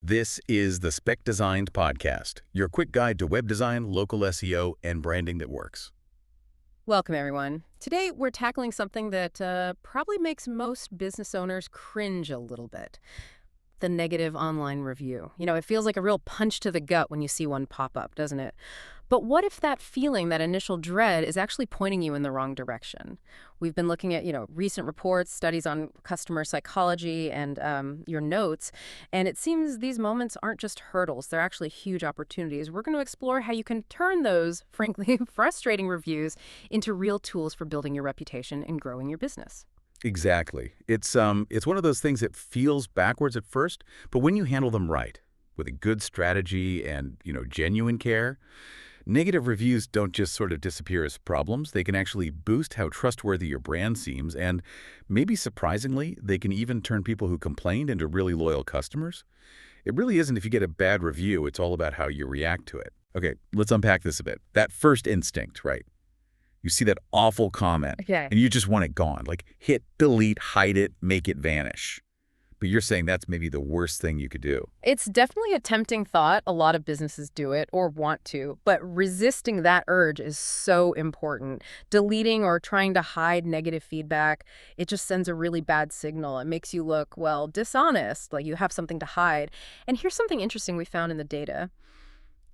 This is the Spec Designed Podcast, your quick guide to web design, local SEO, and branding that works. Welcome, everyone. Today, we're tackling something that probably makes most business owners cringe a little bit. The negative online review. It feels like a real punch to the gut when you see one pop up, doesn't it? But what if that feeling, that initial dread, is actually pointing you in the wrong direction? We've been looking at, recent reports, studies on customer psychology, and your notes, and it seems these moments aren't just hurdles, they're actually huge opportunities. We're going to explore how you can turn those, frankly, frustrating reviews into real tools for building your reputation and growing your business. Exactly. It's one of those things that feels backwards at first, but when you handle them right, with a good strategy and, genuine care, negative reviews don't just sort of disappear as problems. They can actually boost how trustworthy your brand seems, and maybe surprisingly, they can even turn people who complained into really loyal customers. It really isn't if you get a bad review, it's all about how you react to it. Okay, let's unpack this a bit. That first instinct, right? You see that awful comment, Okay. and you just want it gone. Like, hit delete, hide it, make it vanish. But you're saying that's maybe the worst thing you could do. It's definitely a tempting thought. A lot of businesses do it or want to, but resisting that urge is so important. Deleting or trying to hide negative feedback, it just sends a really bad signal. It makes you look, well, dishonest, like you have something to hide. And here's something interesting we found in the data.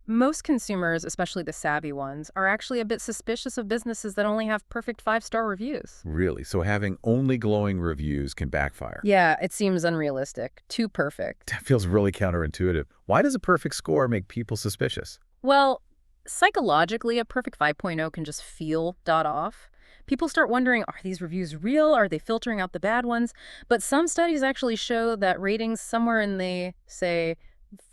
Most consumers, especially the savvy ones, are actually a bit suspicious of businesses that only have perfect 5-star reviews. Really? So having only glowing reviews can backfire. Yeah, it seems unrealistic. Too perfect. That feels really counterintuitive. Why does a perfect score make people suspicious? Well, psychologically, a perfect 5.0 can just feel off. People start wondering, are these reviews real? Are they filtering out the bad ones? But some studies actually show that ratings somewhere in the, say,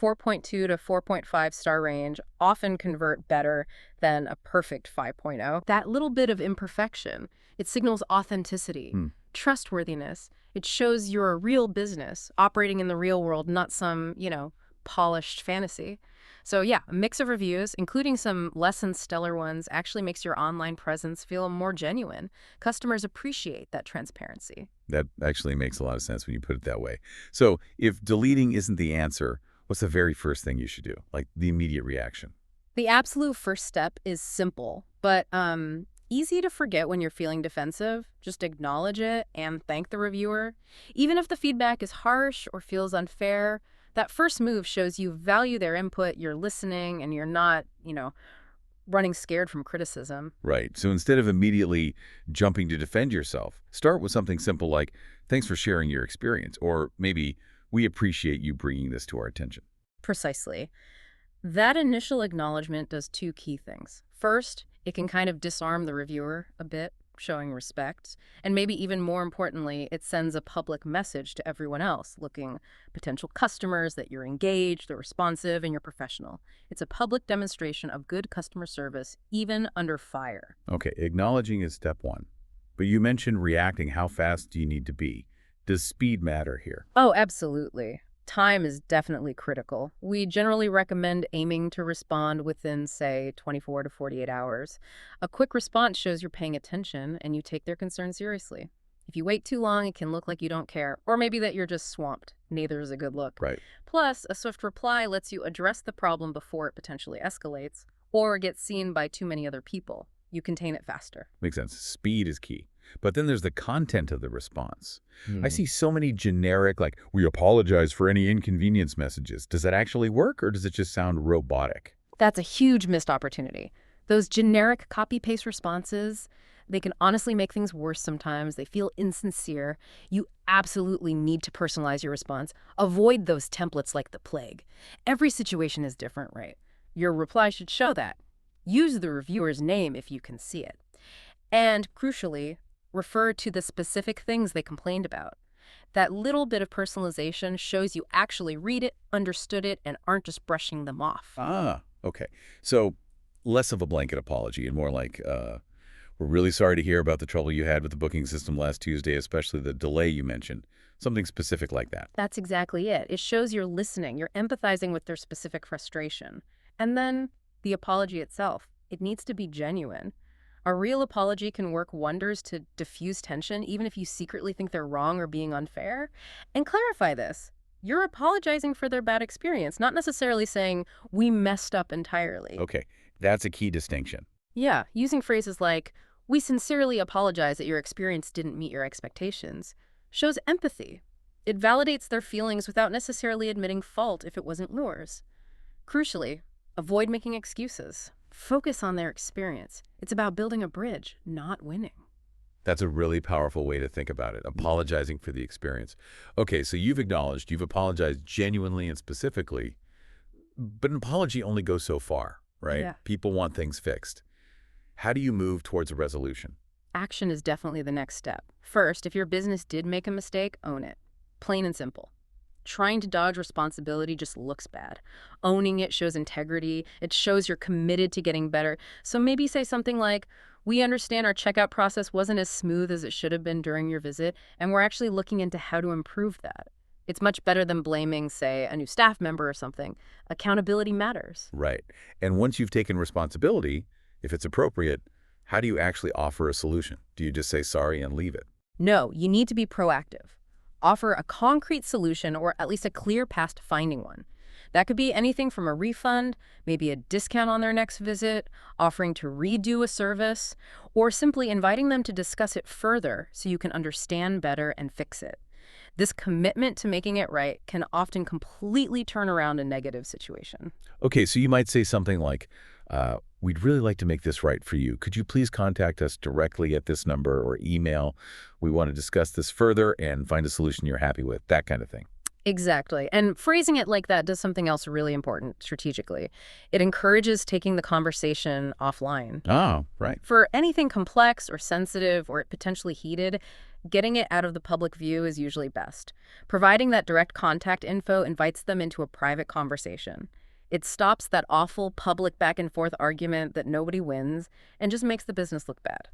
4.2 to 4.5 star range often convert better than a perfect 5.0. That little bit of imperfection, it signals authenticity, trustworthiness. It shows you're a real business operating in the real world, not some, polished fantasy. So yeah, a mix of reviews, including some less than stellar ones, actually makes your online presence feel more genuine. Customers appreciate that transparency. That actually makes a lot of sense when you put it that way. So if deleting isn't the answer, what's the very first thing you should do? Like the immediate reaction? The absolute first step is simple, but easy to forget when you're feeling defensive. Just acknowledge it and thank the reviewer. Even if the feedback is harsh or feels unfair, that first move shows you value their input, you're listening, and you're not, running scared from criticism. Right. So instead of immediately jumping to defend yourself, start with something simple like, thanks for sharing your experience, or maybe, we appreciate you bringing this to our attention. Precisely. That initial acknowledgement does two key things. First, it can kind of disarm the reviewer a bit, showing respect. And maybe even more importantly, it sends a public message to everyone else, looking potential customers that you're engaged, they're responsive, and you're professional. It's a public demonstration of good customer service, even under fire. Okay, acknowledging is step one. But you mentioned reacting. How fast do you need to be? Does speed matter here? Oh, absolutely. Time is definitely critical. We generally recommend aiming to respond within, say, 24 to 48 hours. A quick response shows you're paying attention and you take their concern seriously. If you wait too long, it can look like you don't care, or maybe that you're just swamped. Neither is a good look. Right. Plus, a swift reply lets you address the problem before it potentially escalates or gets seen by too many other people. You contain it faster. Makes sense. Speed is key. But then there's the content of the response. I see so many generic, like, we apologize for any inconvenience messages. Does that actually work, or does it just sound robotic? That's a huge missed opportunity. Those generic copy-paste responses, they can honestly make things worse sometimes. They feel insincere. You absolutely need to personalize your response. Avoid those templates like the plague. Every situation is different, right? Your reply should show that. Use the reviewer's name if you can see it. And crucially, refer to the specific things they complained about. That little bit of personalization shows you actually read it, understood it, and aren't just brushing them off. Ah, okay. So less of a blanket apology and more like, we're really sorry to hear about the trouble you had with the booking system last Tuesday, especially the delay you mentioned. Something specific like that. That's exactly it. It shows you're listening, you're empathizing with their specific frustration. And then the apology itself, it needs to be genuine. A real apology can work wonders to diffuse tension, even if you secretly think they're wrong or being unfair. And clarify this. You're apologizing for their bad experience, not necessarily saying, we messed up entirely. Okay, that's a key distinction. Yeah, using phrases like, we sincerely apologize that your experience didn't meet your expectations, shows empathy. It validates their feelings without necessarily admitting fault if it wasn't yours. Crucially, avoid making excuses. Focus on their experience. It's about building a bridge, not winning. That's a really powerful way to think about it, apologizing for the experience. Okay, so you've acknowledged, you've apologized genuinely and specifically, but an apology only goes so far, right? Yeah. People want things fixed. How do you move towards a resolution? Action is definitely the next step. First, if your business did make a mistake, own it. Plain and simple. Trying to dodge responsibility just looks bad. Owning it shows integrity. It shows you're committed to getting better. So maybe say something like, we understand our checkout process wasn't as smooth as it should have been during your visit, and we're actually looking into how to improve that. It's much better than blaming, say, a new staff member or something. Accountability matters. Right. And once you've taken responsibility, if it's appropriate, how do you actually offer a solution? Do you just say sorry and leave it? No, you need to be proactive. Offer a concrete solution or at least a clear path to finding one. That could be anything from a refund, maybe a discount on their next visit, offering to redo a service, or simply inviting them to discuss it further so you can understand better and fix it. This commitment to making it right can often completely turn around a negative situation. Okay, so you might say something like, we'd really like to make this right for you. Could you please contact us directly at this number or email? We want to discuss this further and find a solution you're happy with, that kind of thing. Exactly. And phrasing it like that does something else really important strategically. It encourages taking the conversation offline. Oh, right. For anything complex or sensitive or potentially heated, getting it out of the public view is usually best. Providing that direct contact info invites them into a private conversation. It stops that awful public back and forth argument that nobody wins and just makes the business look bad.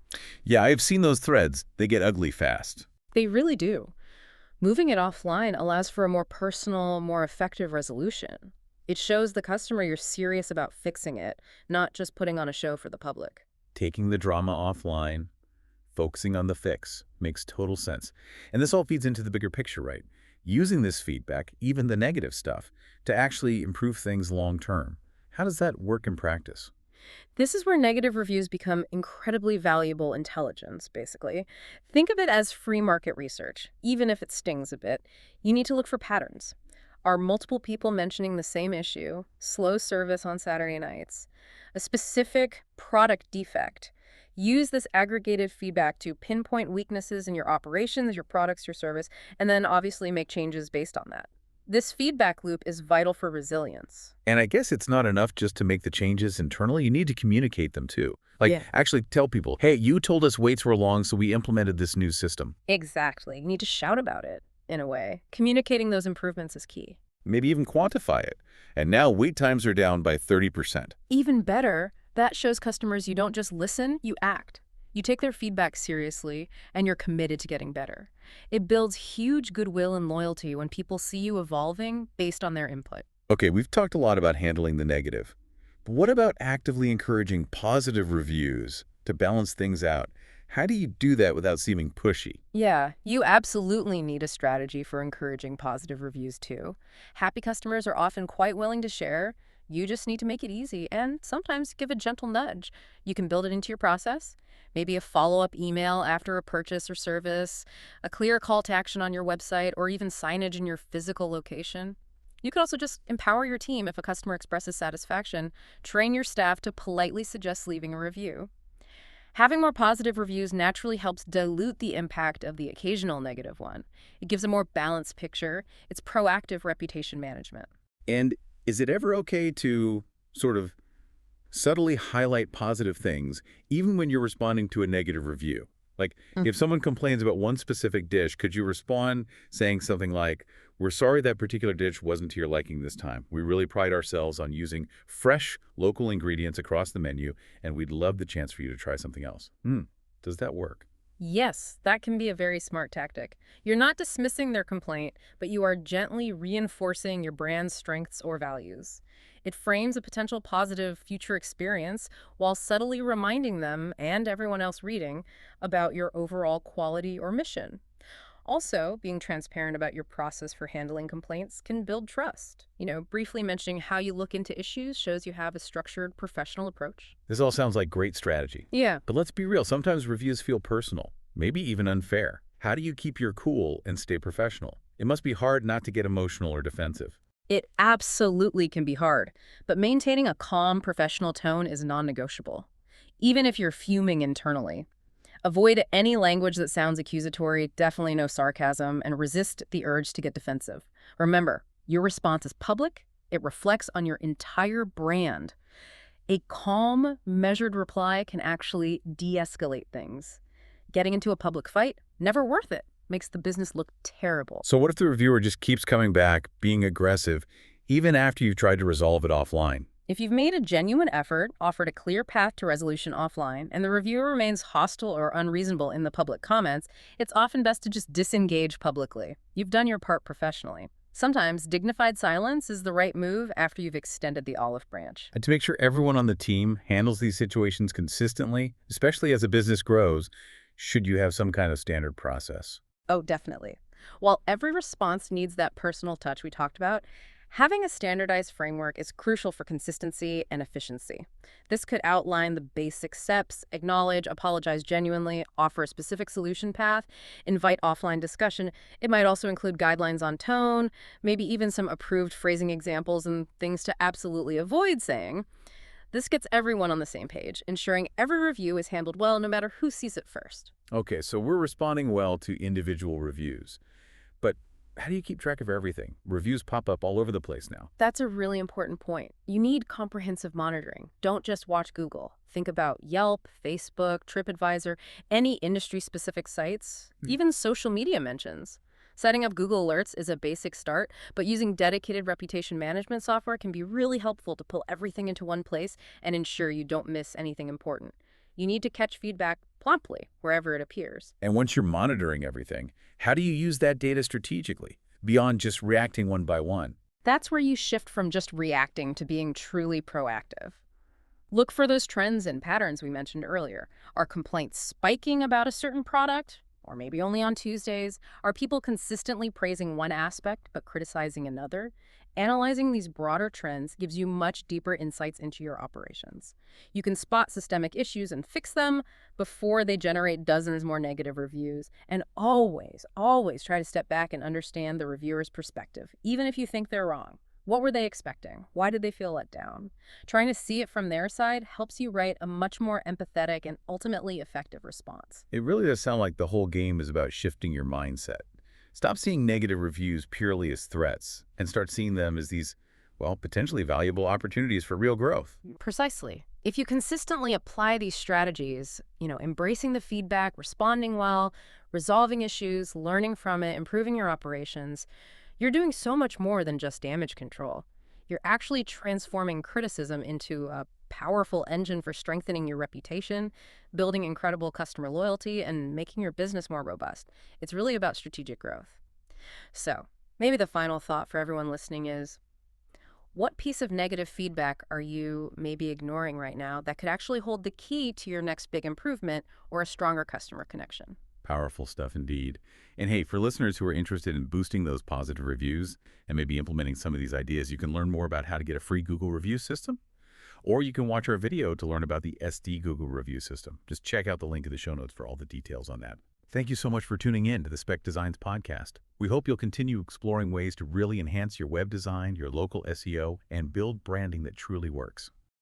Yeah, I've seen those threads. They get ugly fast. They really do. Moving it offline allows for a more personal, more effective resolution. It shows the customer you're serious about fixing it, not just putting on a show for the public. Taking the drama offline, focusing on the fix, makes total sense. And this all feeds into the bigger picture, right? Using this feedback, even the negative stuff, to actually improve things long term. How does that work in practice? This is where negative reviews become incredibly valuable intelligence, basically. Think of it as free market research. Even if it stings a bit, you need to look for patterns. Are multiple people mentioning the same issue, slow service on Saturday nights, a specific product defect? Use this aggregated feedback to pinpoint weaknesses in your operations, your products, your service, and then obviously make changes based on that. This feedback loop is vital for resilience. And I guess it's not enough just to make the changes internally. You need to communicate them too. Like, Yeah. actually tell people, hey, you told us waits were long, so we implemented this new system. Exactly. You need to shout about it, in a way. Communicating those improvements is key. Maybe even quantify it. And now wait times are down by 30%. Even better, that shows customers you don't just listen, you act. You take their feedback seriously, and you're committed to getting better. It builds huge goodwill and loyalty when people see you evolving based on their input. Okay, we've talked a lot about handling the negative. But what about actively encouraging positive reviews to balance things out? How do you do that without seeming pushy? Yeah, you absolutely need a strategy for encouraging positive reviews too. Happy customers are often quite willing to share. You just need to make it easy and sometimes give a gentle nudge. You can build it into your process. Maybe a follow-up email after a purchase or service, a clear call to action on your website, or even signage in your physical location. You could also just empower your team if a customer expresses satisfaction. Train your staff to politely suggest leaving a review. Having more positive reviews naturally helps dilute the impact of the occasional negative one. It gives a more balanced picture. It's proactive reputation management. And is it ever okay to sort of subtly highlight positive things, even when you're responding to a negative review? Like, if someone complains about one specific dish, could you respond saying something like, we're sorry that particular dish wasn't to your liking this time. We really pride ourselves on using fresh, local ingredients across the menu, and we'd love the chance for you to try something else. Does that work? Yes, that can be a very smart tactic. You're not dismissing their complaint, but you are gently reinforcing your brand's strengths or values. It frames a potential positive future experience while subtly reminding them and everyone else reading about your overall quality or mission. Also, being transparent about your process for handling complaints can build trust. Briefly mentioning how you look into issues shows you have a structured, professional approach. This all sounds like great strategy. Yeah. But let's be real, sometimes reviews feel personal, maybe even unfair. How do you keep your cool and stay professional? It must be hard not to get emotional or defensive. It absolutely can be hard, but maintaining a calm, professional tone is non-negotiable, even if you're fuming internally. Avoid any language that sounds accusatory, definitely no sarcasm, and resist the urge to get defensive. Remember, your response is public. It reflects on your entire brand. A calm, measured reply can actually de-escalate things. Getting into a public fight, never worth it. Makes the business look terrible. So what if the reviewer just keeps coming back, being aggressive, even after you've tried to resolve it offline? If you've made a genuine effort, offered a clear path to resolution offline, and the reviewer remains hostile or unreasonable in the public comments, it's often best to just disengage publicly. You've done your part professionally. Sometimes dignified silence is the right move after you've extended the olive branch. And to make sure everyone on the team handles these situations consistently, especially as a business grows, should you have some kind of standard process? Oh, definitely. While every response needs that personal touch we talked about, having a standardized framework is crucial for consistency and efficiency. This could outline the basic steps, acknowledge, apologize genuinely, offer a specific solution path, invite offline discussion. It might also include guidelines on tone, maybe even some approved phrasing examples and things to absolutely avoid saying. This gets everyone on the same page, ensuring every review is handled well no matter who sees it first. Okay, so we're responding well to individual reviews. But how do you keep track of everything? Reviews pop up all over the place now. That's a really important point. You need comprehensive monitoring. Don't just watch Google. Think about Yelp, Facebook, TripAdvisor, any industry-specific sites, even social media mentions. Setting up Google Alerts is a basic start, but using dedicated reputation management software can be really helpful to pull everything into one place and ensure you don't miss anything important. You need to catch feedback promptly, wherever it appears. And once you're monitoring everything, how do you use that data strategically, beyond just reacting one by one? That's where you shift from just reacting to being truly proactive. Look for those trends and patterns we mentioned earlier. Are complaints spiking about a certain product? Or maybe only on Tuesdays? Are people consistently praising one aspect but criticizing another? Analyzing these broader trends gives you much deeper insights into your operations. You can spot systemic issues and fix them before they generate dozens more negative reviews. And always, always try to step back and understand the reviewer's perspective, even if you think they're wrong. What were they expecting? Why did they feel let down? Trying to see it from their side helps you write a much more empathetic and ultimately effective response. It really does sound like the whole game is about shifting your mindset. Stop seeing negative reviews purely as threats and start seeing them as these, well, potentially valuable opportunities for real growth. Precisely. If you consistently apply these strategies, embracing the feedback, responding well, resolving issues, learning from it, improving your operations, you're doing so much more than just damage control. You're actually transforming criticism into a powerful engine for strengthening your reputation, building incredible customer loyalty, and making your business more robust. It's really about strategic growth. So, maybe the final thought for everyone listening is, what piece of negative feedback are you maybe ignoring right now that could actually hold the key to your next big improvement or a stronger customer connection? Powerful stuff indeed. And hey, for listeners who are interested in boosting those positive reviews and maybe implementing some of these ideas, you can learn more about how to get a free Google review system, or you can watch our video to learn about the SD Google review system. Just check out the link in the show notes for all the details on that. Thank you so much for tuning in to the Spec Designs podcast. We hope you'll continue exploring ways to really enhance your web design, your local SEO, and build branding that truly works.